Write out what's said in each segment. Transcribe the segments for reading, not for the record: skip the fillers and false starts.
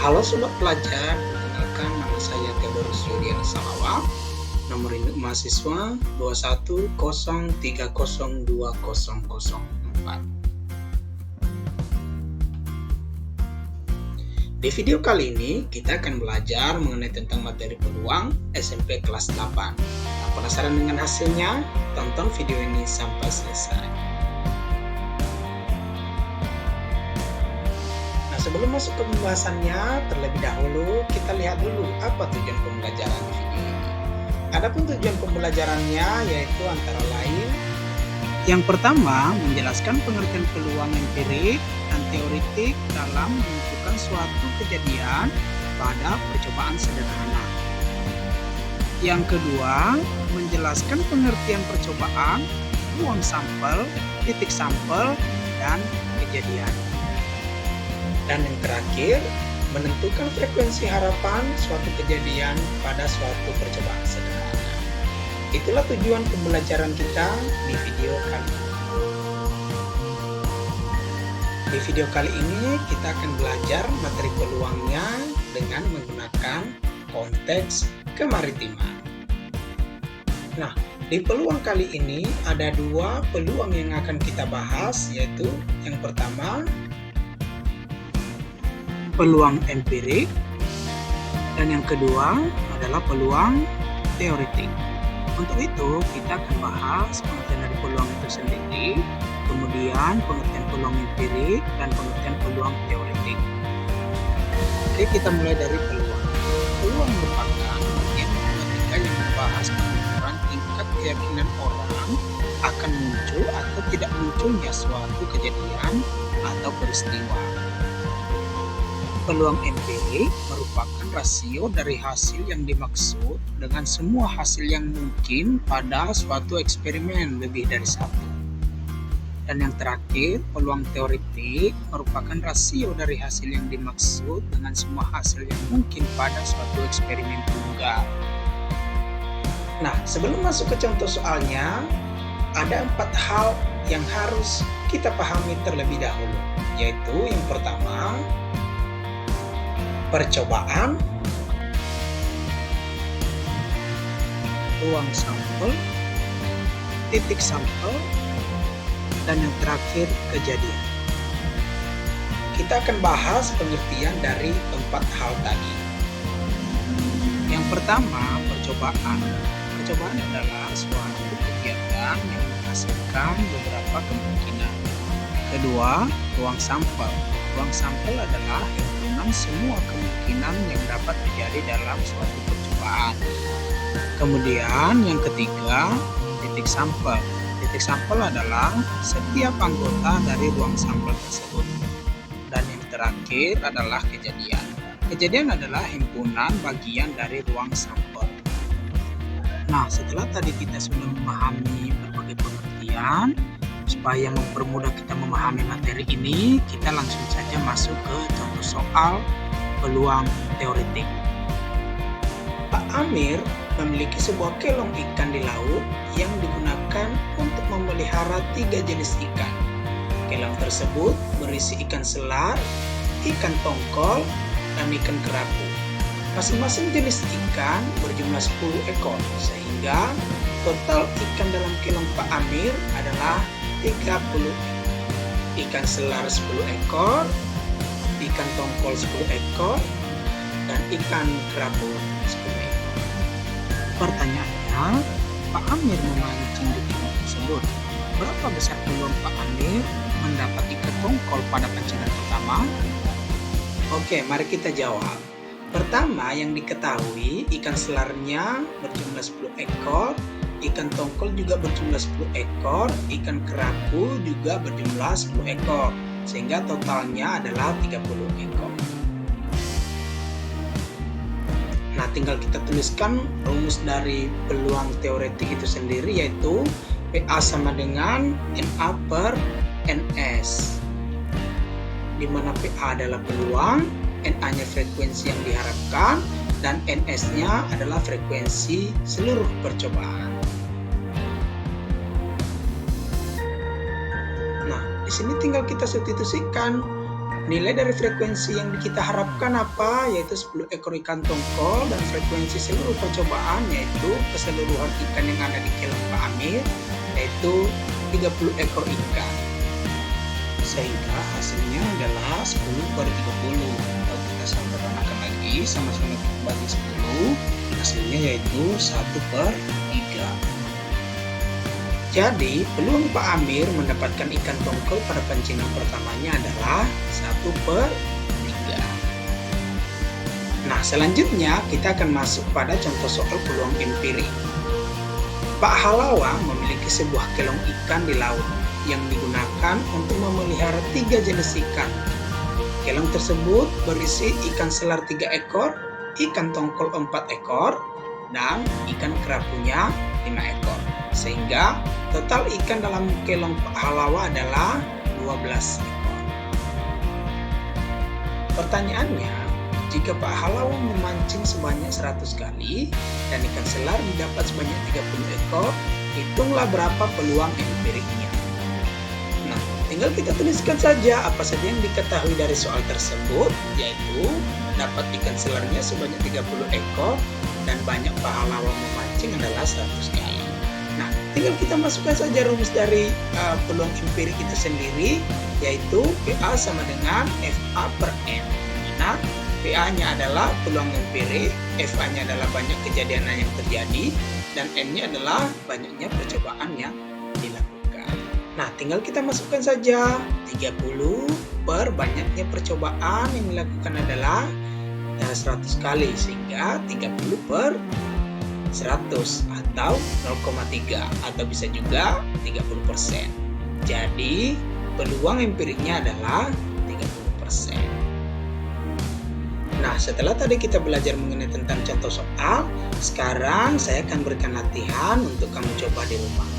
Halo Sobat Pelajar, perkenalkan nama saya Theodorus Yudian Salawa, nomor induk mahasiswa 210302004. Di video kali ini, kita akan belajar mengenai tentang materi peluang SMP kelas 8. Nah, penasaran dengan hasilnya? Tonton video ini sampai selesai. Sebelum masuk ke pembahasannya, terlebih dahulu kita lihat dulu apa tujuan pembelajaran di video ini. Adapun tujuan pembelajarannya yaitu antara lain yang pertama, menjelaskan pengertian peluang empirik dan teoritik dalam menentukan suatu kejadian pada percobaan sederhana. Yang kedua, menjelaskan pengertian percobaan, ruang sampel, titik sampel, dan kejadian. Dan yang terakhir, menentukan frekuensi harapan suatu kejadian pada suatu percobaan sederhana. Itulah tujuan pembelajaran kita di video kali ini. Di video kali ini kita akan belajar materi peluangnya dengan menggunakan konteks kemaritiman. Nah, di peluang kali ini ada dua peluang yang akan kita bahas, yaitu yang pertama, peluang empirik, dan yang kedua adalah peluang teoritik. Untuk itu kita akan bahas pengertian dari peluang itu sendiri, kemudian pengertian peluang empirik dan pengertian peluang teoritik. Jadi kita mulai dari peluang. Peluang merupakan bagian matematika yang membahas pengukuran tingkat keyakinan orang akan muncul atau tidak munculnya suatu kejadian atau peristiwa. Peluang empirik merupakan rasio dari hasil yang dimaksud dengan semua hasil yang mungkin pada suatu eksperimen lebih dari satu. Dan yang terakhir, peluang teoritik merupakan rasio dari hasil yang dimaksud dengan semua hasil yang mungkin pada suatu eksperimen tunggal. Nah, sebelum masuk ke contoh soalnya, ada 4 hal yang harus kita pahami terlebih dahulu, yaitu yang pertama, percobaan, ruang sampel, titik sampel, dan yang terakhir kejadian. Kita akan bahas pengertian dari 4 hal tadi. Yang pertama, percobaan. Percobaan adalah suatu kegiatan yang menghasilkan beberapa kemungkinan. Kedua, ruang sampel. Ruang sampel adalah himpunan semua kemungkinan yang dapat terjadi dalam suatu percobaan. Kemudian yang ketiga, titik sampel. Titik sampel adalah setiap anggota dari ruang sampel tersebut. Dan yang terakhir adalah kejadian. Kejadian adalah himpunan bagian dari ruang sampel. Nah, setelah tadi kita sudah memahami berbagai pengertian, supaya mempermudah kita memahami materi ini, kita langsung saja masuk ke contoh soal peluang teoritik. Pak Amir memiliki sebuah kelong ikan di laut yang digunakan untuk memelihara 3 jenis ikan. Kelong tersebut berisi ikan selar, ikan tongkol, dan ikan kerapu. Masing-masing jenis ikan berjumlah 10 ekor, sehingga total ikan dalam kelong Pak Amir adalah 30 ikan selar 10 ekor, ikan tongkol 10 ekor, dan ikan kerapu 10 ekor. Pertanyaannya, Pak Amir memancing di kelong tersebut. Berapa besar peluang Pak Amir mendapat ikan tongkol pada pancingan pertama? Oke, mari kita jawab. Pertama, yang diketahui ikan selarnya berjumlah 10 ekor, ikan tongkol juga berjumlah 10 ekor, ikan kerapu juga berjumlah 10 ekor, sehingga totalnya adalah 30 ekor. Nah, tinggal kita tuliskan rumus dari peluang teoretik itu sendiri, yaitu PA sama dengan NA per NS, di mana PA adalah peluang, NA-nya frekuensi yang diharapkan, dan NS-nya adalah frekuensi seluruh percobaan. Nah, di sini tinggal kita substitusikan Nilai dari frekuensi yang kita harapkan apa? Yaitu 10 ekor ikan tongkol, dan frekuensi seluruh percobaan yaitu keseluruhan ikan yang ada di kelong Pak Amir yaitu 30 ekor ikan. Sehingga hasilnya adalah 10/30. Kalau kita sederhanakan lagi, sama-sama kita bagi 10, hasilnya yaitu 1/3. Jadi, peluang Pak Amir mendapatkan ikan tongkol pada pancingan pertamanya adalah 1/3. Nah, selanjutnya kita akan masuk pada contoh soal peluang empirik. Pak Halawa memiliki sebuah kelong ikan di laut yang digunakan untuk memelihara 3 jenis ikan. Kelong tersebut berisi ikan selar 3 ekor, ikan tongkol 4 ekor, dan ikan kerapunya 5 ekor. Sehingga total ikan dalam kelong Pak Halawa adalah 12 ekor. Pertanyaannya, jika Pak Halawa memancing sebanyak 100 kali dan ikan selar didapat sebanyak 30 ekor, hitunglah berapa peluang empiriknya. Nah, tinggal kita tuliskan saja apa saja yang diketahui dari soal tersebut, yaitu dapat ikan selarnya sebanyak 30 ekor dan banyak Pak Halawa memancing adalah 100 kali. Nah, tinggal kita masukkan saja rumus dari peluang empirik kita sendiri, yaitu PA sama dengan FA per N. Nah, PA-nya adalah peluang empirik, FA-nya adalah banyak kejadian yang terjadi, dan N-nya adalah banyaknya percobaan yang dilakukan. Nah, tinggal kita masukkan saja 30 per banyaknya percobaan yang dilakukan adalah 100 kali, sehingga 30 per 100 atau 0,3 atau bisa juga 30%. Jadi peluang empiriknya adalah 30%. Nah, setelah tadi kita belajar mengenai tentang contoh soal, sekarang saya akan berikan latihan untuk kamu coba di rumah.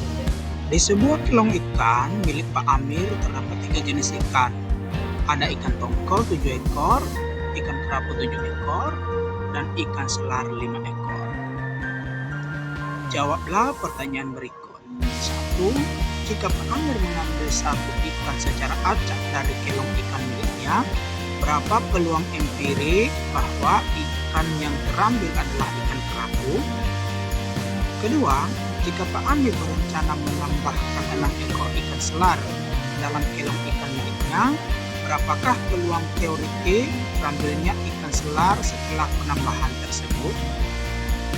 Di sebuah kelong ikan milik Pak Amir terdapat 3 jenis ikan. Ada ikan tongkol 7 ekor, ikan kerapu 7 ekor, dan ikan selar 5 ekor. Jawablah pertanyaan berikut. 1. Jika Pak Amir mengambil satu ikan secara acak dari kelong ikan miliknya, berapa peluang empirik bahwa ikan yang terambil adalah ikan kerapu? Kedua, jika Pak Amir berencana menambahkan 6 ekor ikan selar dalam kelong ikan miliknya, berapakah peluang teoretik terambilnya ikan selar setelah penambahan tersebut?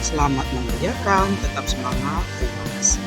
Selamat mengerjakan, tetap semangat, terima kasih.